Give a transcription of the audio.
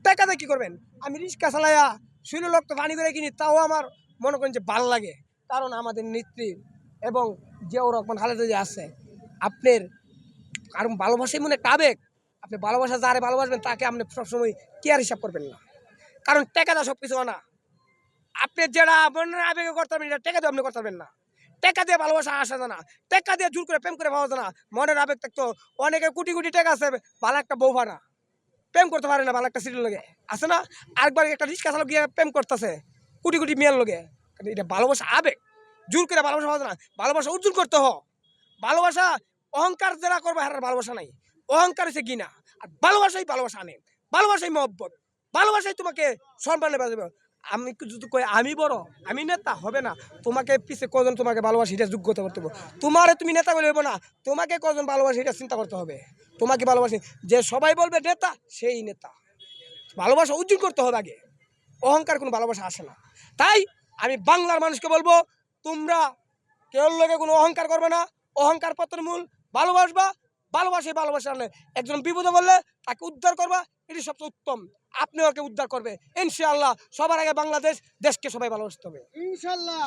টাকাতে কি করবেন? আমি রিক্সা চালাইয়া শুনে লোক তো পানি করে কিনি, তাও আমার মনে করেন যে ভালো লাগে। কারণ আমাদের নেত্রী এবং জিয়াউর রহমান খালেদা জিয়া আছে। আপনার কারণ ভালোবাসাই মনে একটা আবেগ। আপনি ভালোবাসা যারে ভালোবাসবেন তাকে আপনি সবসময় কেয়ার হিসাব করবেন না। কারণ টাকাটা সব কিছু না। আপনি যেটা আপনার আবেগে করতে পারবেন, এটা টাকা দিয়ে আপনি করতে পারবেন না। টাকা দিয়ে ভালোবাসা আসা যায় না। টাকা দিয়ে জোর করে প্রেম করে পাওয়া যায় না। মনের আবেগ থাকতো, অনেকে কোটি কোটি টাকা আছে, ভালো একটা বউ ভাড়া প্রেম করতে পারে না, ভালো একটা সিরিয়াল লগে আছে না। আরেকবার একটা রিক্সা চালক গিয়ে প্রেম করতেছে কোটি কোটি মেয়ের লগে। এটা ভালোবাসা আবেগ, জোর করে ভালোবাসা পাওয়া যায় না। ভালোবাসা উজ্জ্বল করতে ভালোবাসা অহংকার যারা করবে হারার ভালোবাসা নাই। অহংকার হচ্ছে ঘৃণা, আর ভালোবাসাই ভালোবাসা আনে। ভালোবাসাই মহব্বত, ভালোবাসাই তোমাকে সম্মানে বাজাবে। আমি যদি কই আমি বড়, আমি নেতা হবে না। তোমাকে পিছে কজন তোমাকে ভালোবাসে এটা যোগ্যতা করতে হবে। তোমারে তুমি নেতা বলে হইব না, তোমাকে কজন ভালোবাসে এটা চিন্তা করতে হবে। তোমাকে ভালোবাসে যে সবাই বলবে নেতা, সেই নেতা। ভালোবাসা উজ্জ্বল করতে হবে আগে, অহংকার কোনো ভালোবাসা আসে না। তাই আমি বাংলার মানুষকে বলবো, তোমরা কেউ লোকে কোনো অহংকার করবে না। অহংকার পত্রের মূল। ভালোবাসবা, ভালোবাসা আনে। একজন বিপদে বললে তাকে উদ্ধার করবা, এটি সবচেয়ে উত্তম। আপনিও ওকে উদ্ধার করবে ইনশাআল্লাহ। সবার আগে বাংলাদেশ, দেশকে সবাই ভালোবাসতে হবে ইনশাআল্লাহ।